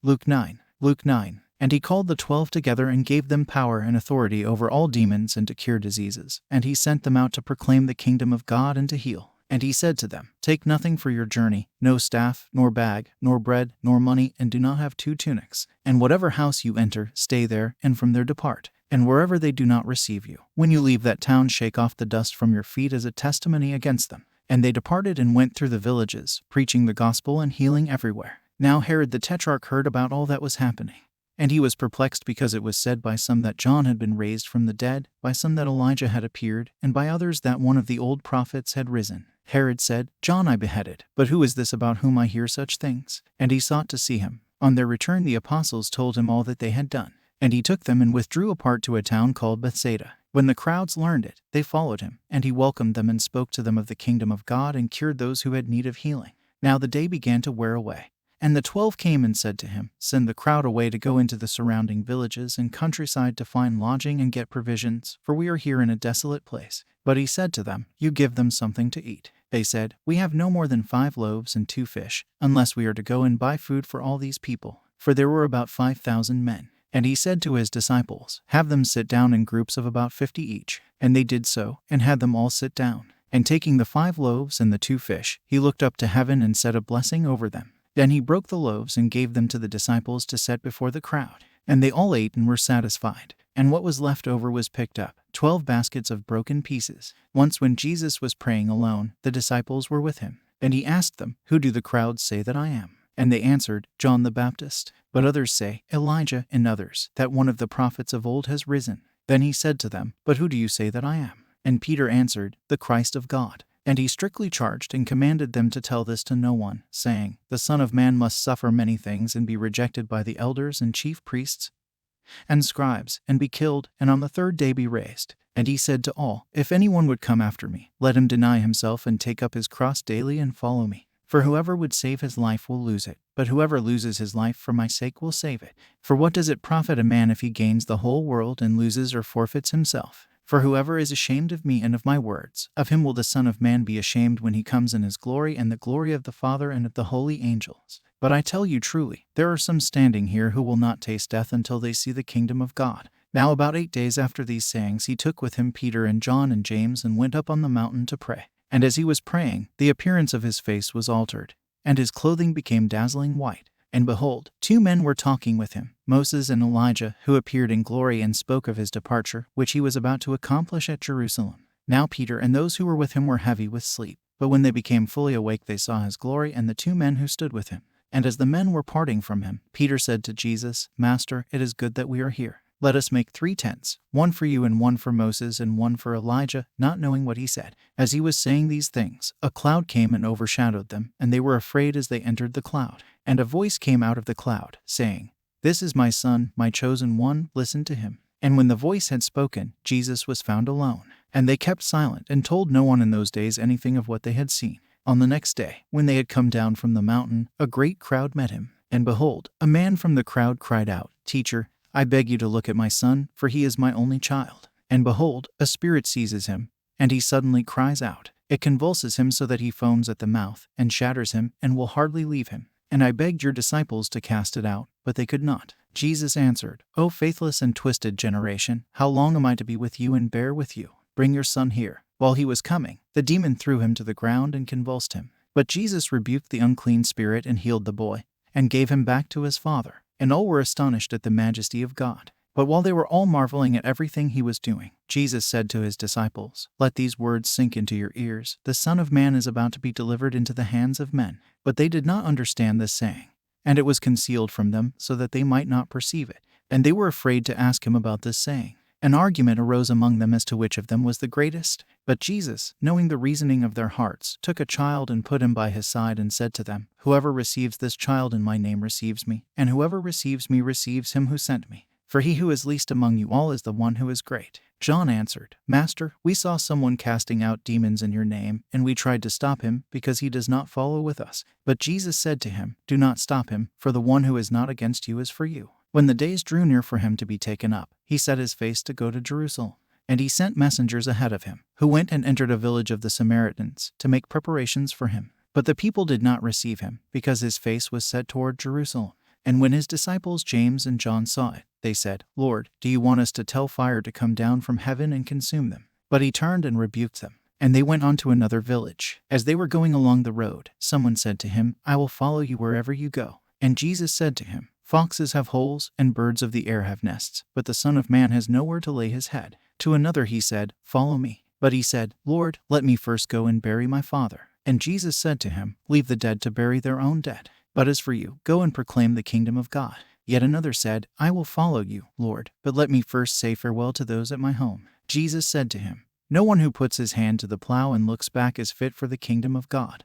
Luke 9. And he called the 12 together and gave them power and authority over all demons and to cure diseases. And he sent them out to proclaim the kingdom of God and to heal. And he said to them, Take nothing for your journey, no staff, nor bag, nor bread, nor money, and do not have 2 tunics. And whatever house you enter, stay there, and from there depart. And wherever they do not receive you, when you leave that town, shake off the dust from your feet as a testimony against them. And they departed and went through the villages, preaching the gospel and healing everywhere. Now Herod the Tetrarch heard about all that was happening. And he was perplexed because it was said by some that John had been raised from the dead, by some that Elijah had appeared, and by others that one of the old prophets had risen. Herod said, John I beheaded, but who is this about whom I hear such things? And he sought to see him. On their return the apostles told him all that they had done. And he took them and withdrew apart to a town called Bethsaida. When the crowds learned it, they followed him, and he welcomed them and spoke to them of the kingdom of God and cured those who had need of healing. Now the day began to wear away. And the 12 came and said to him, Send the crowd away to go into the surrounding villages and countryside to find lodging and get provisions, for we are here in a desolate place. But he said to them, You give them something to eat. They said, We have no more than 5 loaves and 2 fish, unless we are to go and buy food for all these people. For there were about 5,000 men. And he said to his disciples, Have them sit down in groups of about 50 each. And they did so, and had them all sit down. And taking the 5 loaves and the 2 fish, he looked up to heaven and said a blessing over them. Then he broke the loaves and gave them to the disciples to set before the crowd. And they all ate and were satisfied. And what was left over was picked up, 12 baskets of broken pieces. Once when Jesus was praying alone, the disciples were with him. And he asked them, Who do the crowds say that I am? And they answered, John the Baptist. But others say, Elijah, and others, that one of the prophets of old has risen. Then he said to them, But who do you say that I am? And Peter answered, The Christ of God. And he strictly charged and commanded them to tell this to no one, saying, The Son of Man must suffer many things and be rejected by the elders and chief priests and scribes, and be killed, and on the 3rd day be raised. And he said to all, If anyone would come after me, let him deny himself and take up his cross daily and follow me. For whoever would save his life will lose it, but whoever loses his life for my sake will save it. For what does it profit a man if he gains the whole world and loses or forfeits himself? For whoever is ashamed of me and of my words, of him will the Son of Man be ashamed when he comes in his glory and the glory of the Father and of the holy angels. But I tell you truly, there are some standing here who will not taste death until they see the kingdom of God. Now about 8 days after these sayings he took with him Peter and John and James and went up on the mountain to pray. And as he was praying, the appearance of his face was altered, and his clothing became dazzling white. And behold, 2 men were talking with him, Moses and Elijah, who appeared in glory and spoke of his departure, which he was about to accomplish at Jerusalem. Now Peter and those who were with him were heavy with sleep. But when they became fully awake they saw his glory and the 2 men who stood with him. And as the men were parting from him, Peter said to Jesus, Master, it is good that we are here. Let us make 3 tents, one for you and one for Moses and one for Elijah, not knowing what he said. As he was saying these things, a cloud came and overshadowed them, and they were afraid as they entered the cloud. And a voice came out of the cloud, saying, This is my Son, my chosen one, listen to him. And when the voice had spoken, Jesus was found alone. And they kept silent and told no one in those days anything of what they had seen. On the next day, when they had come down from the mountain, a great crowd met him. And behold, a man from the crowd cried out, Teacher, I beg you to look at my son, for he is my only child. And behold, a spirit seizes him, and he suddenly cries out. It convulses him so that he foams at the mouth, and shatters him, and will hardly leave him. And I begged your disciples to cast it out, but they could not. Jesus answered, O faithless and twisted generation, how long am I to be with you and bear with you? Bring your son here. While he was coming, the demon threw him to the ground and convulsed him. But Jesus rebuked the unclean spirit and healed the boy, and gave him back to his father. And all were astonished at the majesty of God. But while they were all marveling at everything he was doing, Jesus said to his disciples, Let these words sink into your ears. The Son of Man is about to be delivered into the hands of men. But they did not understand this saying, and it was concealed from them so that they might not perceive it. And they were afraid to ask him about this saying. An argument arose among them as to which of them was the greatest. But Jesus, knowing the reasoning of their hearts, took a child and put him by his side and said to them, Whoever receives this child in my name receives me, and whoever receives me receives him who sent me. For he who is least among you all is the one who is great. John answered, Master, we saw someone casting out demons in your name, and we tried to stop him, because he does not follow with us. But Jesus said to him, Do not stop him, for the one who is not against you is for you. When the days drew near for him to be taken up, he set his face to go to Jerusalem. And he sent messengers ahead of him, who went and entered a village of the Samaritans, to make preparations for him. But the people did not receive him, because his face was set toward Jerusalem. And when his disciples James and John saw it, they said, Lord, do you want us to tell fire to come down from heaven and consume them? But he turned and rebuked them. And they went on to another village. As they were going along the road, someone said to him, I will follow you wherever you go. And Jesus said to him, Foxes have holes, and birds of the air have nests, but the Son of Man has nowhere to lay his head. To another he said, Follow me. But he said, Lord, let me first go and bury my father. And Jesus said to him, Leave the dead to bury their own dead. But as for you, go and proclaim the kingdom of God. Yet another said, I will follow you, Lord, but let me first say farewell to those at my home. Jesus said to him, No one who puts his hand to the plow and looks back is fit for the kingdom of God.